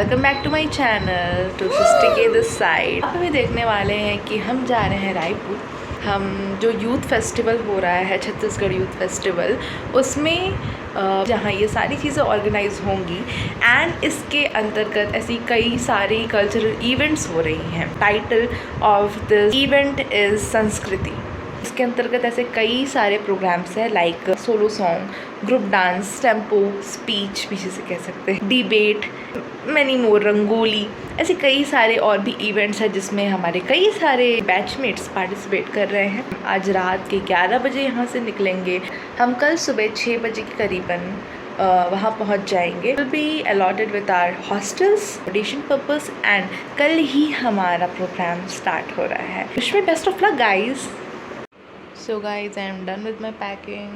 Welcome back to my channel to के this side. अब हमें देखने वाले हैं कि हम जा रहे हैं रायपुर। हम जो यूथ फेस्टिवल हो रहा है, छत्तीसगढ़ यूथ फेस्टिवल, उसमें जहाँ ये सारी चीज़ें ऑर्गेनाइज होंगी एंड इसके अंतर्गत ऐसी कई सारी कल्चरल इवेंट्स हो रही हैं। Title of this event is संस्कृति। इसके अंतर्गत ऐसे कई सारे प्रोग्राम्स हैं like solo song, group dance, tempo, speech भी जिसे कह सकते हैं, डिबेट, मैनी मोर, रंगोली, ऐसे कई सारे और भी इवेंट्स हैं जिसमें हमारे कई सारे बैचमेट्स पार्टिसिपेट कर रहे हैं। आज रात के 11 बजे यहाँ से निकलेंगे। हम कल सुबह 6 बजे के करीबन वहाँ पहुँच जाएंगे। Will be allotted with our hostels audition purpose and कल ही हमारा प्रोग्राम स्टार्ट हो रहा है। Wish me best of luck guys. So guys, I am done with my packing.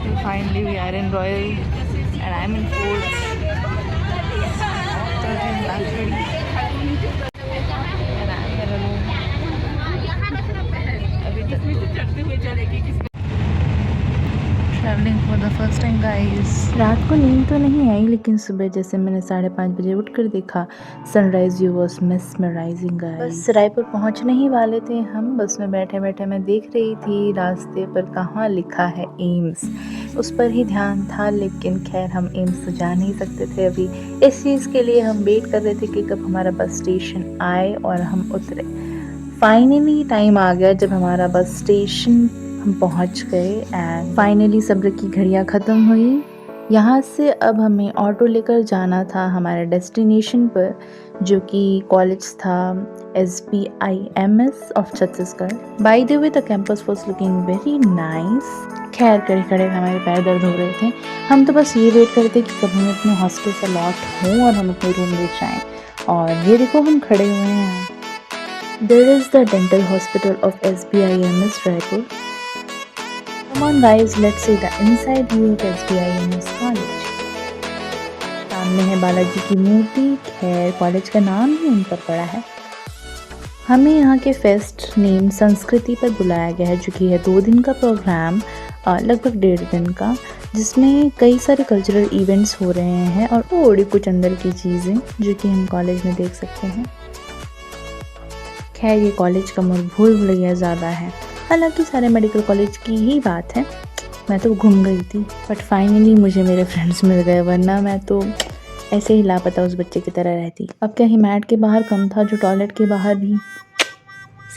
So finally we are in Royal and I am in Forts. So I'm back ready. And I am here alone. अभी तक travelling for the first time guys. रात को नींद तो नहीं आई, लेकिन सुबह जैसे मैंने 5:30 बजे उठकर देखा, sunrise view was mesmerising guys. बस रायपुर पहुंचने ही वाले थे हम। बस में बैठे बैठे मैं देख रही थी रास्ते पर कहाँ लिखा है एम्स, उस पर ही ध्यान था। लेकिन खैर, हम एम्स तो जा नहीं सकते थे अभी। इस चीज़ के लिए हम वेट कर रहे थे कि कब हमारा बस स्टेशन आए और हम उतरे। फाइनली टाइम आ गया जब हमारा बस स्टेशन हम पहुंच गए एंड फाइनली सब्र की घड़ियां ख़त्म हुई। यहाँ से अब हमें ऑटो लेकर जाना था हमारे डेस्टिनेशन पर, जो कि कॉलेज था SBIMS of Chhattisgarh. By the way the campus was looking very nice. खैर, खड़े खड़े हमारे पैर दर्द हो रहे थे। हम तो बस ये वेट करते कि कब हम अपने हॉस्टल से लौट हों और हम अपने रूम ले जाएं। और ये देखो, हम खड़े हुए हैं। There is the dental hospital of SBIMS Raipur. Come on guys, let's see the inside view of SBIMS college. सामने है बालाजी की मूर्ति। खैर, कॉलेज का नाम ही उन पर पड़ा है। हमें यहाँ के फेस्ट नेम संस्कृति पर बुलाया गया है, जो कि है 2 दिन का प्रोग्राम, लगभग 1.5 दिन का, जिसमें कई सारे कल्चरल इवेंट्स हो रहे हैं और थोड़ी कुछ अंदर की चीज़ें जो कि हम कॉलेज में देख सकते हैं। खैर, ये कॉलेज का मोर भूल भुलैया ज़्यादा है। हालांकि सारे मेडिकल कॉलेज की ही बात है। मैं तो घूम गई थी, बट फाइनली मुझे मेरे फ्रेंड्स मिल गए, वरना मैं तो ऐसे ही लापता उस बच्चे की तरह रहती। अब क्या ही मैट के बाहर कम था, जो टॉयलेट के बाहर भी।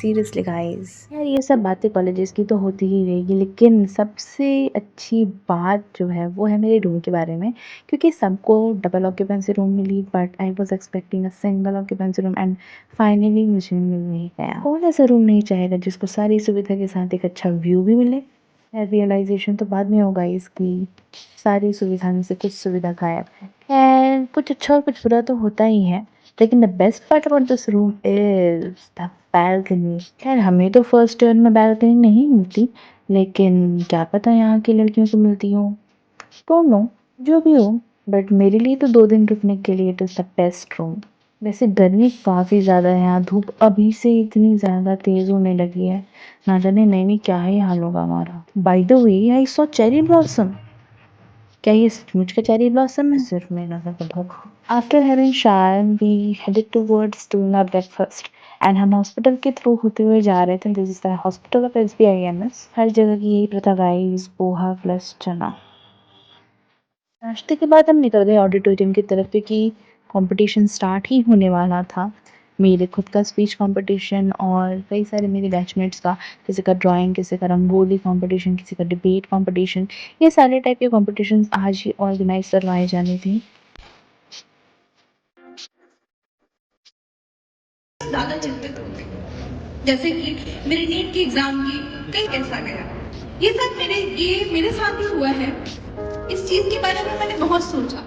सीरियसली गाइस, यार ये सब बातें कॉलेजेस की तो होती ही रहेगी, लेकिन सबसे अच्छी बात जो है वो है मेरे रूम के बारे में। क्योंकि सबको डबल ऑक्यूपेंसी रूम मिली, but I was expecting a single occupancy room and finally मुझे मिल नहीं गया। कौन ऐसा रूम नहीं चाहेगा जिसको सारी सुविधा के साथ एक अच्छा व्यू भी मिले। रियलाइजेशन तो बाद में होगा इसकी, सारी सुविधा में से कुछ सुविधा गायब है। खैर, कुछ अच्छा और कुछ बुरा तो होता ही है, लेकिन the best part about this room is the balcony. खैर, हमें तो फर्स्ट ईयर में बैल्कनी नहीं मिलती, लेकिन क्या पता यहाँ की लड़कियों को मिलती हो। डोंट नो, जो भी हो, बट मेरे लिए तो 2 दिन रुकने के लिए it is the best room. वैसे गर्मी काफ़ी ज़्यादा है यहाँ, धूप अभी से इतनी ज़्यादा तेज़ होने लगी है, ना जाने नई नई क्या ही हाल होगा हमारा। By the way, I saw cherry blossom. क्या ये सचमुच का चेरी ब्लॉसम है? सिर्फ मेरा धोखा। After having shower we headed towards doing our breakfast and हम हॉस्पिटल के थ्रू होते हुए जा रहे थे। This is the hospital of SBIMS। हर जगह की यही प्रथा गाइस, पोहा प्लस चना। नाश्ते के बाद हम निकल गए ऑडिटोरियम की तरफ, क्योंकि कंपटीशन स्टार्ट ही होने वाला था। मेरे खुद का स्पीच कंपटीशन और कई सारे मेरे बैचमेट्स का, किसी का ड्राइंग, किसी का रंगोली कंपटीशन, किसी का डिबेट कंपटीशन, ये सारे टाइप के कंपटीशन आज ही ऑर्गेनाइज करवाए जाने थे। ज़्यादा चिंतित होती हूँ। जैसे कि मेरे नीट के एग्ज़ाम की कल कैसा गया? ये मेरे साथ ही हुआ है। इस चीज़ के बारे में मैंने बहुत सोचा।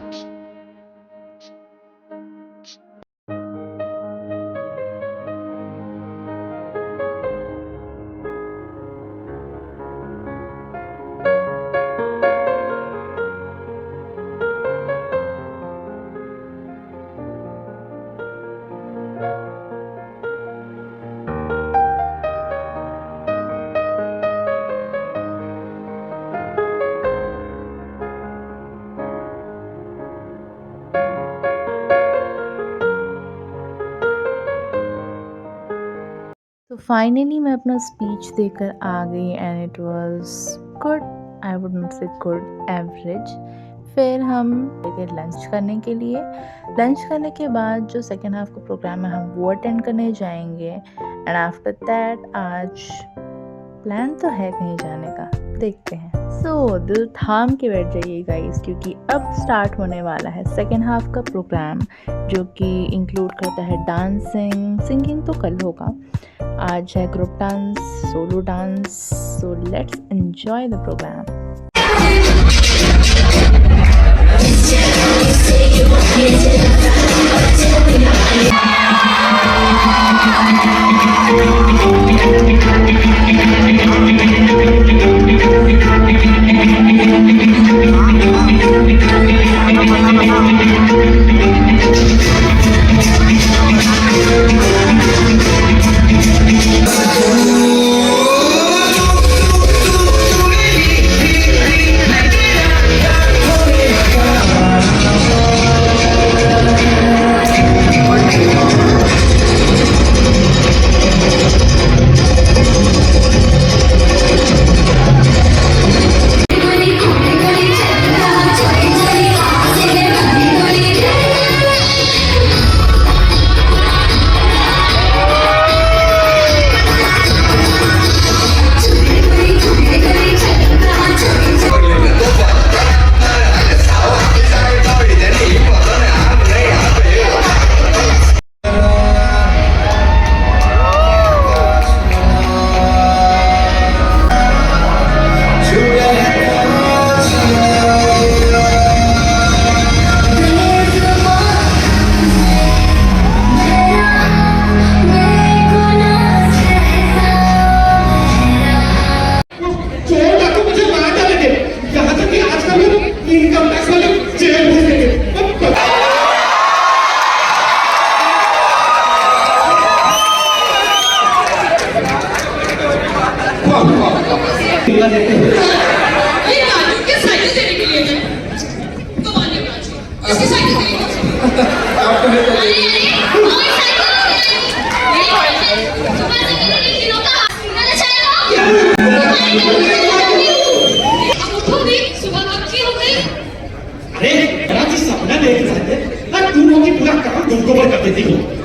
फाइनली मैं अपना स्पीच देकर आ गई and it was good, I would not से गुड, एवरेज। फिर हम गए लंच करने के लिए। लंच करने के बाद जो सेकेंड हाफ का प्रोग्राम है हम वो अटेंड करने जाएंगे एंड आफ्टर दैट आज प्लान तो है कहीं जाने का, देखते हैं। सो दिल थाम के बैठ जाइए गाइस, क्योंकि अब स्टार्ट होने वाला है सेकेंड हाफ का प्रोग्राम, जो कि इंक्लूड करता है डांसिंग, सिंगिंग तो कल होगा। आज है group dance, solo dance, so let's enjoy the programme.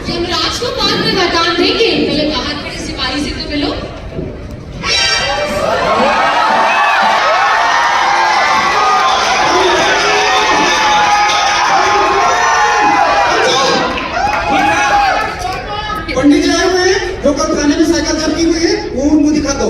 Yamraj को बाद में वरदान देंगे, पहले बाहर खड़े सिपाही से तो मिलो। पंडित जी आए हुए हैं, जो कल थाने में साइकिल जब्त की हुई है वो उनको दिखा दो।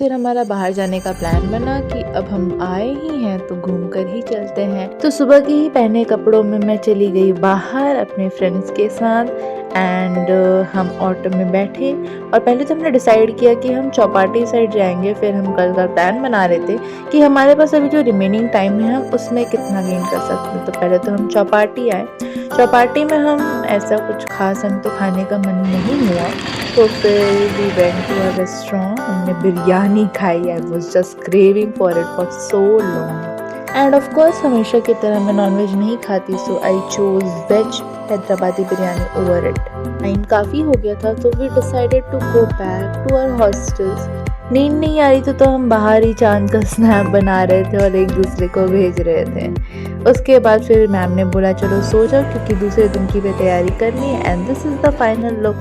फिर हमारा बाहर जाने का प्लान बना कि अब हम आए ही हैं तो घूम कर ही चलते हैं। तो सुबह के ही पहने कपड़ों में मैं चली गई बाहर अपने फ्रेंड्स के साथ एंड हम ऑटो में बैठे और पहले तो हमने डिसाइड किया कि हम चौपाटी साइड जाएंगे। फिर हम कल का प्लान बना रहे थे कि हमारे पास अभी जो रिमेनिंग टाइम है हम उसमें कितना गेन कर सकते हैं। तो पहले तो हम चौपाटी आए। चौपाटी में हम ऐसा कुछ खास हम तो खाने का मन नहीं हुआ, तो फिर we went to a restaurant. हमने बिरयानी खाई। I was just craving for it for so long and of course हमेशा की तरह मैं नॉनवेज नहीं खाती, so I chose veg Hyderabadi biryani over it. Time काफ़ी हो गया था तो we decided to go back to our hostels. नींद नहीं आ रही थी तो हम बाहर ही चांद का स्नैप बना रहे थे और एक दूसरे को भेज रहे थे। उसके बाद फिर मैम ने बोला चलो सो जाओ क्योंकि दूसरे दिन की भी तैयारी करनी है and this is the final look.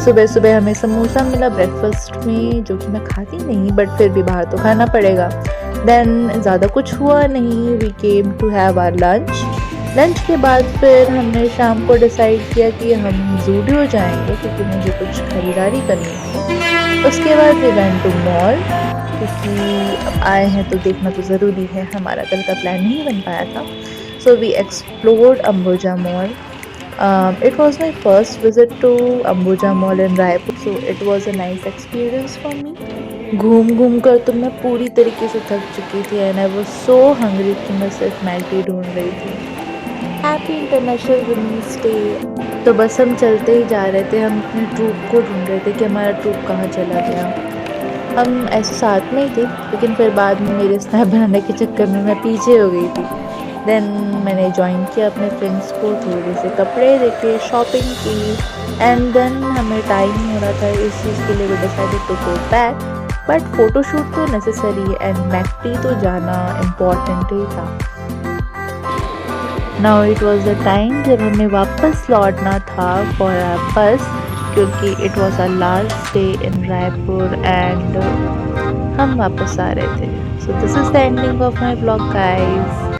सुबह सुबह हमें समोसा मिला ब्रेकफास्ट में, जो कि मैं खाती नहीं बट फिर भी बाहर तो खाना पड़ेगा। देन ज़्यादा कुछ हुआ नहीं, we came to have our lunch के बाद फिर हमने शाम को डिसाइड किया कि हम ज़ूडियो जाएंगे क्योंकि मुझे कुछ खरीदारी करनी थी। उसके बाद वी वेंट टू मॉल क्योंकि अब आए हैं तो देखना तो ज़रूरी है, हमारा कल का प्लान नहीं बन पाया था। So we explored Ambuja mall. It was my first visit to Ambuja Mall in Raipur, so it was a nice experience for me. घूम कर तो मैं पूरी तरीके से थक चुकी थी and I was so hungry कि मैं सिर्फ मैगी ढूंढ रही थी। Happy international women's day. तो बस हम चलते ही जा रहे थे, हम अपने ट्रूप को ढूंढ रहे थे कि हमारा ट्रूप कहाँ चला गया। हम ऐसे साथ में ही थे लेकिन फिर बाद में मेरे स्नैप बनाने के चक्कर में मैं पीछे हो गई थी। देन मैंने ज्वाइन किया अपने फ्रेंड्स को, थोड़े से कपड़े देखे, शॉपिंग की एंड देन हमें टाइम हो रहा था इस चीज़ के लिए we decided to go back. But photoshoot तो नेसेसरी है एंड मैकटी तो जाना इम्पॉर्टेंट ही था। Now it was the time जब हमें वापस लौटना था फॉर आवर बस क्योंकि it was our last day in Raipur and हम वापस आ रहे थे। So this is the ending of my blog guys.